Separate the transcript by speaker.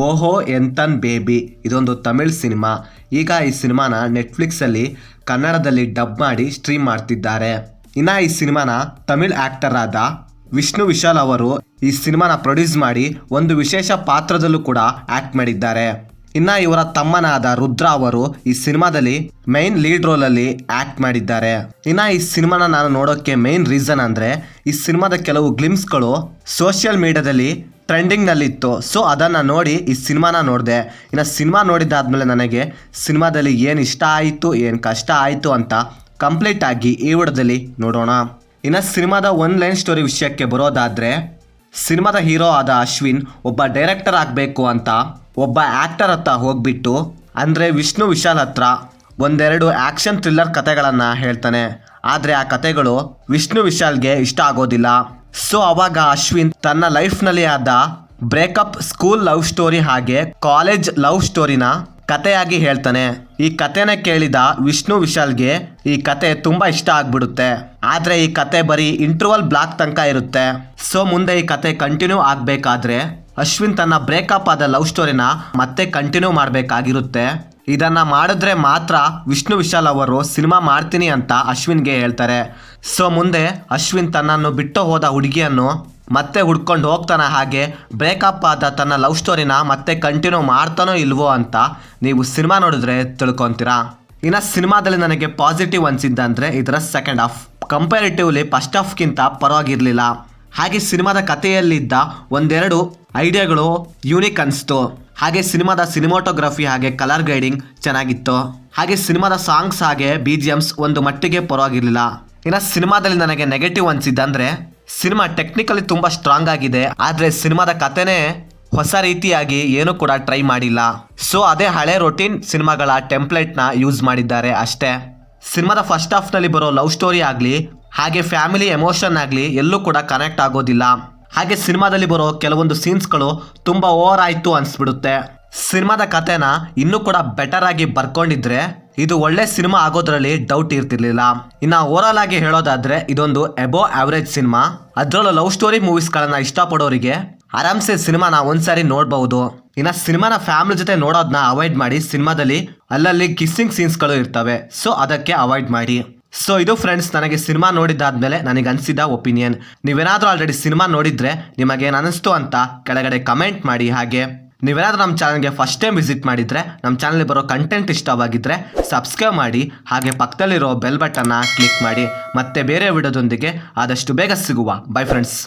Speaker 1: ಓಹೋ ಎಂತನ್ ಬೇಬಿ ಇದೊಂದು ತಮಿಳ್ ಸಿನಿಮಾ. ಈಗ ಈ ಸಿನಿಮಾನ ನೆಟ್ಫ್ಲಿಕ್ಸಲ್ಲಿ ಕನ್ನಡದಲ್ಲಿ ಡಬ್ ಮಾಡಿ ಸ್ಟ್ರೀಮ್ ಮಾಡ್ತಿದ್ದಾರೆ. ಇನ್ನು ಈ ಸಿನಿಮಾನ ತಮಿಳ್ ಆ್ಯಕ್ಟರ್ ಆದ ವಿಷ್ಣು ವಿಶಾಲ್ ಅವರು ಈ ಸಿನಿಮಾನ ಪ್ರೊಡ್ಯೂಸ್ ಮಾಡಿ ಒಂದು ವಿಶೇಷ ಪಾತ್ರದಲ್ಲೂ ಕೂಡ ಆ್ಯಕ್ಟ್ ಮಾಡಿದ್ದಾರೆ. ಇನ್ನು ಇವರ ತಮ್ಮನಾದ ರುದ್ರ ಅವರು ಈ ಸಿನಿಮಾದಲ್ಲಿ ಮೈನ್ ಲೀಡ್ ರೋಲಲ್ಲಿ ಆ್ಯಕ್ಟ್ ಮಾಡಿದ್ದಾರೆ. ಇನ್ನು ಈ ಸಿನಿಮಾನ ನಾನು ನೋಡೋಕ್ಕೆ ಮೇನ್ ರೀಸನ್ ಅಂದರೆ ಈ ಸಿನಿಮಾದ ಕೆಲವು ಗ್ಲಿಮ್ಸ್ಗಳು ಸೋಷಿಯಲ್ ಮೀಡಿಯಾದಲ್ಲಿ ಟ್ರೆಂಡಿಂಗ್ನಲ್ಲಿತ್ತು. ಸೊ ಅದನ್ನು ನೋಡಿ ಈ ಸಿನಿಮಾನ ನೋಡಿದೆ. ಇನ್ನು ಸಿನಿಮಾ ನೋಡಿದ್ದಾದ್ಮೇಲೆ ನನಗೆ ಸಿನಿಮಾದಲ್ಲಿ ಏನು ಇಷ್ಟ ಆಯಿತು ಏನು ಕಷ್ಟ ಆಯಿತು ಅಂತ ಕಂಪ್ಲೀಟ್ ಆಗಿ ಈ ವಿಡಿಯೋದಲ್ಲಿ ನೋಡೋಣ. ಇನ್ನು ಸಿನಿಮಾದ ಒನ್ ಲೈನ್ ಸ್ಟೋರಿ ವಿಷಯಕ್ಕೆ ಬರೋದಾದರೆ, ಸಿನಿಮಾದ ಹೀರೋ ಆದ ಅಶ್ವಿನ್ ಒಬ್ಬ ಡೈರೆಕ್ಟರ್ ಆಗಬೇಕು ಅಂತ ಒಬ್ಬ ಆ್ಯಕ್ಟರ್ ಹತ್ರ ಹೋಗ್ಬಿಟ್ಟು ಅಂದರೆ ವಿಷ್ಣು ವಿಶಾಲ್ ಹತ್ರ ಒಂದೆರಡು ಆ್ಯಕ್ಷನ್ ಥ್ರಿಲ್ಲರ್ ಕತೆಗಳನ್ನು ಹೇಳ್ತಾನೆ. ಆದರೆ ಆ ಕತೆಗಳು ವಿಷ್ಣು ವಿಶಾಲ್ಗೆ ಇಷ್ಟ ಆಗೋದಿಲ್ಲ. ಸೊ ಅವಾಗ ಅಶ್ವಿನ್ ತನ್ನ ಲೈಫ್ನಲ್ಲಿ ಆದ ಬ್ರೇಕಪ್, ಸ್ಕೂಲ್ ಲವ್ ಸ್ಟೋರಿ ಹಾಗೆ ಕಾಲೇಜ್ ಲವ್ ಸ್ಟೋರಿನ ಕತೆಯಾಗಿ ಹೇಳ್ತಾನೆ. ಈ ಕತೆನ ಕೇಳಿದ ವಿಷ್ಣು ವಿಶಾಲ್ಗೆ ಈ ಕತೆ ತುಂಬಾ ಇಷ್ಟ ಆಗ್ಬಿಡುತ್ತೆ. ಆದ್ರೆ ಈ ಕತೆ ಬರೀ ಇಂಟರ್ವಲ್ ಬ್ಲಾಕ್ ತನಕ ಇರುತ್ತೆ. ಸೊ ಮುಂದೆ ಈ ಕತೆ ಕಂಟಿನ್ಯೂ ಆಗ್ಬೇಕಾದ್ರೆ ಅಶ್ವಿನ್ ತನ್ನ ಬ್ರೇಕಪ್ ಆದ ಲವ್ ಸ್ಟೋರಿನ ಮತ್ತೆ ಕಂಟಿನ್ಯೂ ಮಾಡಬೇಕಾಗಿರುತ್ತೆ. ಇದನ್ನ ಮಾಡಿದ್ರೆ ಮಾತ್ರ ವಿಷ್ಣು ವಿಶಾಲ್ ಅವರು ಸಿನಿಮಾ ಮಾಡ್ತೀನಿ ಅಂತ ಅಶ್ವಿನ್ಗೆ ಹೇಳ್ತಾರೆ. ಸೊ ಮುಂದೆ ಅಶ್ವಿನ್ ತನ್ನನ್ನು ಬಿಟ್ಟು ಹೋದ ಹುಡುಗಿಯನ್ನು ಮತ್ತೆ ಹುಡ್ಕೊಂಡು ಹೋಗ್ತಾನೆ. ಹಾಗೆ ಬ್ರೇಕಪ್ ಆದ ತನ್ನ ಲವ್ ಸ್ಟೋರಿನ ಮತ್ತೆ ಕಂಟಿನ್ಯೂ ಮಾಡ್ತಾನೋ ಇಲ್ವೋ ಅಂತ ನೀವು ಸಿನಿಮಾ ನೋಡಿದ್ರೆ ತಿಳ್ಕೊತೀರಾ. ಇನ್ನು ಸಿನಿಮಾದಲ್ಲಿ ನನಗೆ ಪಾಸಿಟಿವ್ ಅನಿಸಿದ್ದಂದರೆ ಇದರ ಸೆಕೆಂಡ್ ಹಾಫ್ ಕಂಪ್ಯಾರಿಟಿವ್ಲಿ ಫಸ್ಟ್ ಹಾಫ್ಗಿಂತ ಪರವಾಗಿರಲಿಲ್ಲ. ಹಾಗೆ ಸಿನಿಮಾದ ಕಥೆಯಲ್ಲಿದ್ದ ಒಂದೆರಡು ಐಡಿಯಾಗಳು ಯೂನಿಕ್ ಅನಿಸ್ತು. ಹಾಗೆ ಸಿನಿಮಾದ ಸಿನಿಮಾಟೋಗ್ರಫಿ ಹಾಗೆ ಕಲರ್ ಗೈಡಿಂಗ್ ಚೆನ್ನಾಗಿತ್ತು. ಹಾಗೆ ಸಿನಿಮಾದ ಸಾಂಗ್ಸ್ ಹಾಗೆ BGMs ಒಂದು ಮಟ್ಟಿಗೆ ಪರವಾಗಿರಲಿಲ್ಲ. ಇನ್ನು ಸಿನಿಮಾದಲ್ಲಿ ನನಗೆ ನೆಗೆಟಿವ್ ಅನಿಸಿದ್ದಂದರೆ ಸಿನಿಮಾ ಟೆಕ್ನಿಕಲಿ ತುಂಬ ಸ್ಟ್ರಾಂಗ್ ಆಗಿದೆ, ಆದರೆ ಸಿನಿಮಾದ ಕಥೆನೇ ಹೊಸ ರೀತಿಯಾಗಿ ಏನೂ ಕೂಡ ಟ್ರೈ ಮಾಡಿಲ್ಲ. ಸೊ ಅದೇ ಹಳೆ ರೊಟೀನ್ ಸಿನಿಮಾಗಳ ಟೆಂಪ್ಲೇಟ್ನ ಯೂಸ್ ಮಾಡಿದ್ದಾರೆ ಅಷ್ಟೇ. ಸಿನಿಮಾದ ಫಸ್ಟ್ ಹಾಫ್ನಲ್ಲಿ ಬರೋ ಲವ್ ಸ್ಟೋರಿ ಆಗಲಿ ಹಾಗೆ ಫ್ಯಾಮಿಲಿ ಎಮೋಷನ್ ಆಗಲಿ ಎಲ್ಲೂ ಕೂಡ ಕನೆಕ್ಟ್ ಆಗೋದಿಲ್ಲ. ಹಾಗೆ ಸಿನಿಮಾದಲ್ಲಿ ಬರೋ ಕೆಲವೊಂದು ಸೀನ್ಸ್ಗಳು ತುಂಬ ಓವರ್ ಆಯಿತು ಅನಿಸ್ಬಿಡುತ್ತೆ. ಸಿನಿಮಾದ ಕಥೆನ ಇನ್ನೂ ಕೂಡ ಬೆಟರ್ ಆಗಿ ಬರ್ಕೊಂಡಿದ್ರೆ ಇದು ಒಳ್ಳೆ ಸಿನಿಮಾ ಆಗೋದ್ರಲ್ಲಿ ಡೌಟ್ ಇರ್ತಿರ್ಲಿಲ್ಲ. ಇನ್ನು ಓವರಾಲ್ ಆಗಿ ಹೇಳೋದಾದ್ರೆ ಇದೊಂದು ಅಬೋವ್ ಆವರೇಜ್ ಸಿನಿಮಾ. ಅದರಲ್ಲೂ ಲವ್ ಸ್ಟೋರಿ ಮೂವೀಸ್ಗಳನ್ನ ಇಷ್ಟಪಡೋರಿಗೆ ಆರಾಮ್ಸೆ ಸಿನಿಮಾನ ಒಂದ್ಸಾರಿ ನೋಡಬಹುದು. ಇನ್ನು ಸಿನಿಮಾನ ಫ್ಯಾಮಿಲಿ ಜೊತೆ ನೋಡೋದನ್ನ ಅವಾಯ್ಡ್ ಮಾಡಿ. ಸಿನಿಮಾದಲ್ಲಿ ಅಲ್ಲಲ್ಲಿ ಕಿಸ್ಸಿಂಗ್ ಸೀನ್ಸ್ಗಳು ಇರ್ತವೆ, ಸೊ ಅದಕ್ಕೆ ಅವಾಯ್ಡ್ ಮಾಡಿ. ಸೊ ಇದು ಫ್ರೆಂಡ್ಸ್, ನನಗೆ ಸಿನಿಮಾ ನೋಡಿದ್ದಾದ್ಮೇಲೆ ನನಗೆ ಅನಿಸಿದ ಒಪಿನಿಯನ್. ನೀವೇನಾದರೂ ಆಲ್ರೆಡಿ ಸಿನಿಮಾ ನೋಡಿದ್ರೆ ನಿಮಗೇನು ಅನಿಸ್ತು ಅಂತ ಕೆಳಗಡೆ ಕಮೆಂಟ್ ಮಾಡಿ. ಹಾಗೆ ನೀವೇನಾದರೂ ನಮ್ಮ ಚಾನಲ್ಗೆ ಫಸ್ಟ್ ಟೈಮ್ ವಿಸಿಟ್ ಮಾಡಿದರೆ ನಮ್ಮ ಚಾನಲ್ಗೆ ಬರೋ ಕಂಟೆಂಟ್ ಇಷ್ಟವಾಗಿದ್ದರೆ ಸಬ್ಸ್ಕ್ರೈಬ್ ಮಾಡಿ. ಹಾಗೆ ಪಕ್ಕದಲ್ಲಿರೋ ಬೆಲ್ ಬಟನ್ನ ಕ್ಲಿಕ್ ಮಾಡಿ. ಮತ್ತೆ ಬೇರೆ ವಿಡಿಯೋದೊಂದಿಗೆ ಆದಷ್ಟು ಬೇಗ ಸಿಗುವ. By friends.